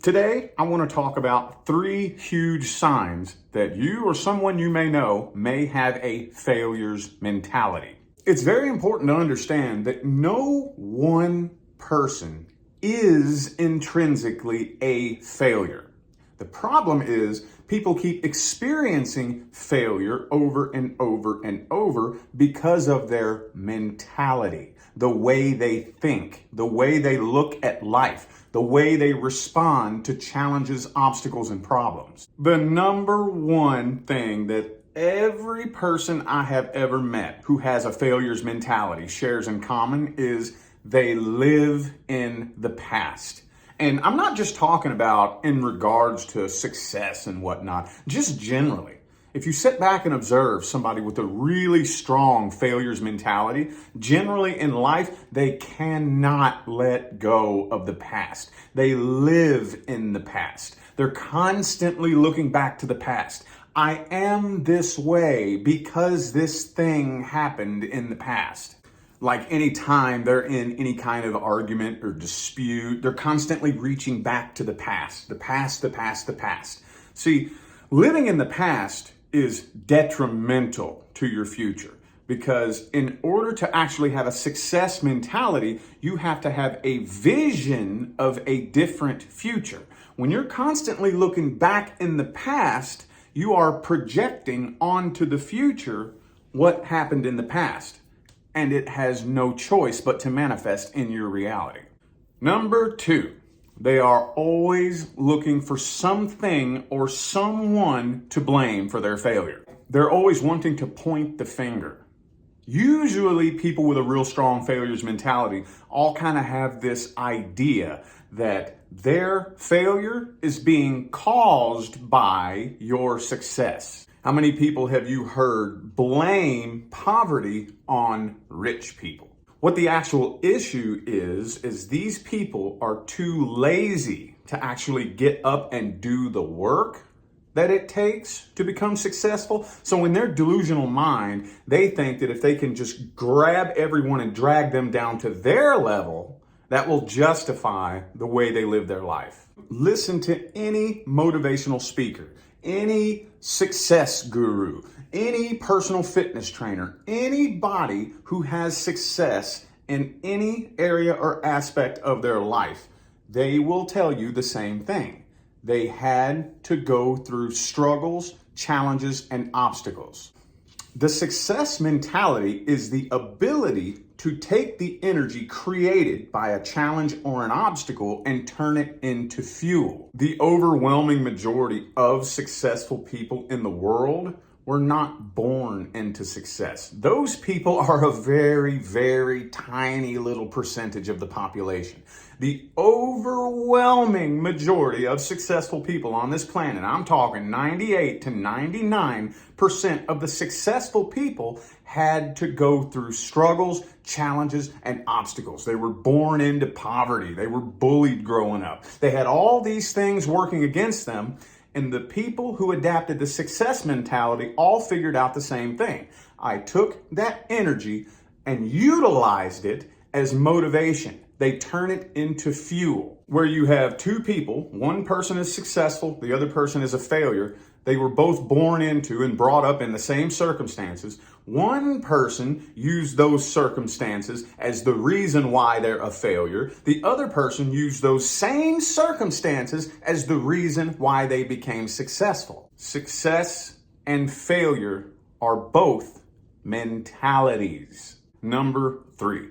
Today, I want to talk about 3 huge signs that you or someone you may know may have a failures mentality. It's very important to understand that no one person is intrinsically a failure. The problem is people keep experiencing failure over and over and over because of their mentality, the way they think, the way they look at life, the way they respond to challenges, obstacles, and problems. The number one thing that every person I have ever met who has a failures mentality shares in common is they live in the past. And I'm not just talking about in regards to success and whatnot, just generally. If you sit back and observe somebody with a really strong failures mentality, generally in life, they cannot let go of the past. They live in the past. They're constantly looking back to the past. I am this way because this thing happened in the past. Like anytime they're in any kind of argument or dispute, they're constantly reaching back to the past, the past, the past, the past. See, living in the past is detrimental to your future because in order to actually have a success mentality, you have to have a vision of a different future. When you're constantly looking back in the past, you are projecting onto the future what happened in the past. And it has no choice but to manifest in your reality. Number 2, they are always looking for something or someone to blame for their failure. They're always wanting to point the finger. Usually people with a real strong failures mentality all kind of have this idea that their failure is being caused by your success. How many people have you heard blame poverty on rich people? What the actual issue is these people are too lazy to actually get up and do the work that it takes to become successful. So in their delusional mind, they think that if they can just grab everyone and drag them down to their level, that will justify the way they live their life. Listen to any motivational speaker, any success guru, any personal fitness trainer, anybody who has success in any area or aspect of their life, they will tell you the same thing. They had to go through struggles, challenges, and obstacles. The success mentality is the ability to take the energy created by a challenge or an obstacle and turn it into fuel. The overwhelming majority of successful people in the world were not born into success. Those people are a very, very tiny little percentage of the population. The overwhelming majority of successful people on this planet, I'm talking 98 to 99% of the successful people had to go through struggles, challenges, and obstacles. They were born into poverty. They were bullied growing up. They had all these things working against them. And the people who adapted the success mentality all figured out the same thing. I took that energy and utilized it as motivation. They turn it into fuel. Where you have 2 people, one person is successful, the other person is a failure. They were both born into and brought up in the same circumstances. One person used those circumstances as the reason why they're a failure. The other person used those same circumstances as the reason why they became successful. Success and failure are both mentalities. Number 3.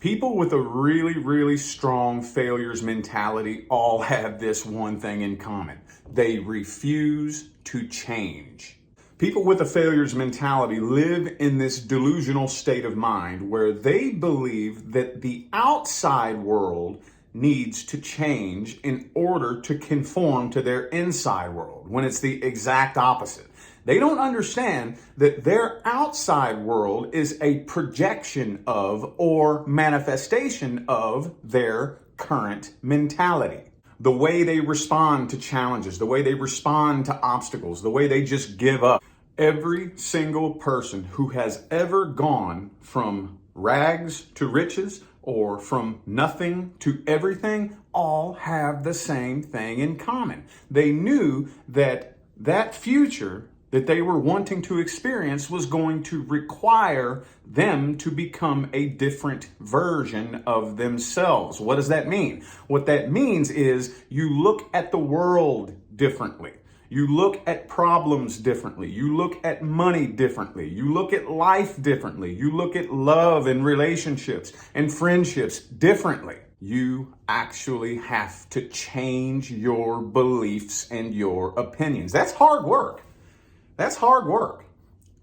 People with a really, really strong failures mentality all have this one thing in common. They refuse to change. People with a failures mentality live in this delusional state of mind where they believe that the outside world needs to change in order to conform to their inside world, when it's the exact opposite. They don't understand that their outside world is a projection of or manifestation of their current mentality. The way they respond to challenges, the way they respond to obstacles, the way they just give up. Every single person who has ever gone from rags to riches or from nothing to everything all have the same thing in common. They knew that that future that they were wanting to experience was going to require them to become a different version of themselves. What does that mean? What that means is you look at the world differently. You look at problems differently. You look at money differently. You look at life differently. You look at love and relationships and friendships differently. You actually have to change your beliefs and your opinions. That's hard work. That's hard work.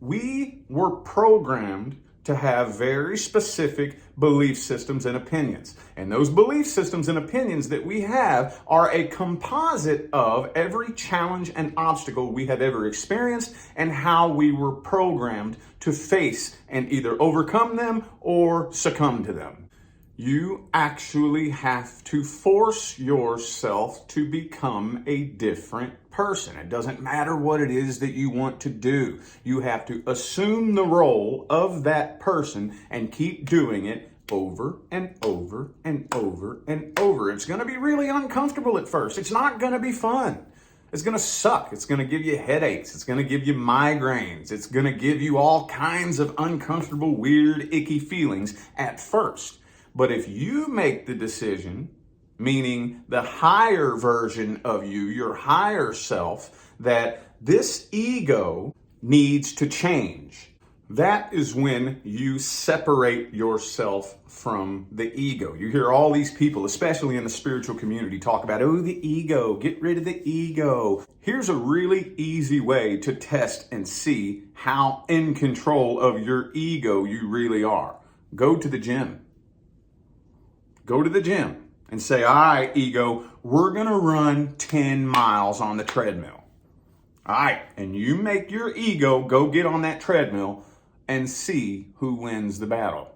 We were programmed to have very specific belief systems and opinions. And those belief systems and opinions that we have are a composite of every challenge and obstacle we have ever experienced and how we were programmed to face and either overcome them or succumb to them. You actually have to force yourself to become a different person. It doesn't matter what it is that you want to do. You have to assume the role of that person and keep doing it over and over and over and over. It's going to be really uncomfortable at first. It's not going to be fun. It's going to suck. It's going to give you headaches. It's going to give you migraines. It's going to give you all kinds of uncomfortable, weird, icky feelings at first. But if you make the decision, meaning the higher version of you, your higher self, that this ego needs to change, that is when you separate yourself from the ego. You hear all these people, especially in the spiritual community, talk about, oh, the ego, get rid of the ego. Here's a really easy way to test and see how in control of your ego you really are. Go to the gym. Go to the gym and say, all right, ego, we're going to run 10 miles on the treadmill. All right. And you make your ego go get on that treadmill and see who wins the battle.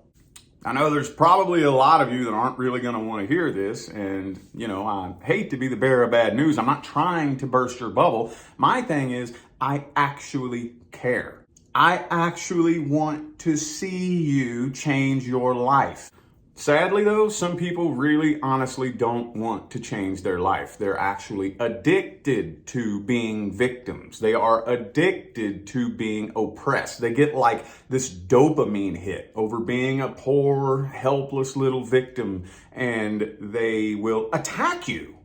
I know there's probably a lot of you that aren't really going to want to hear this. And, I hate to be the bearer of bad news. I'm not trying to burst your bubble. My thing is, I actually care. I actually want to see you change your life. Sadly, though, some people really honestly don't want to change their life. They're actually addicted to being victims. They are addicted to being oppressed. They get like this dopamine hit over being a poor, helpless little victim, and they will attack you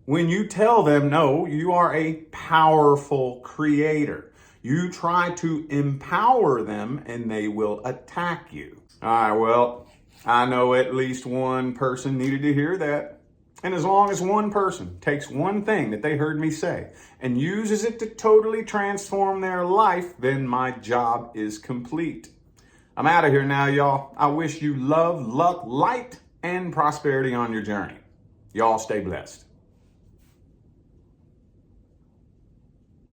when you tell them, no, you are a powerful creator. You try to empower them, and they will attack you. All right, well, I know at least one person needed to hear that. And as long as one person takes one thing that they heard me say and uses it to totally transform their life, then my job is complete. I'm out of here now, y'all. I wish you love, luck, light, and prosperity on your journey. Y'all stay blessed.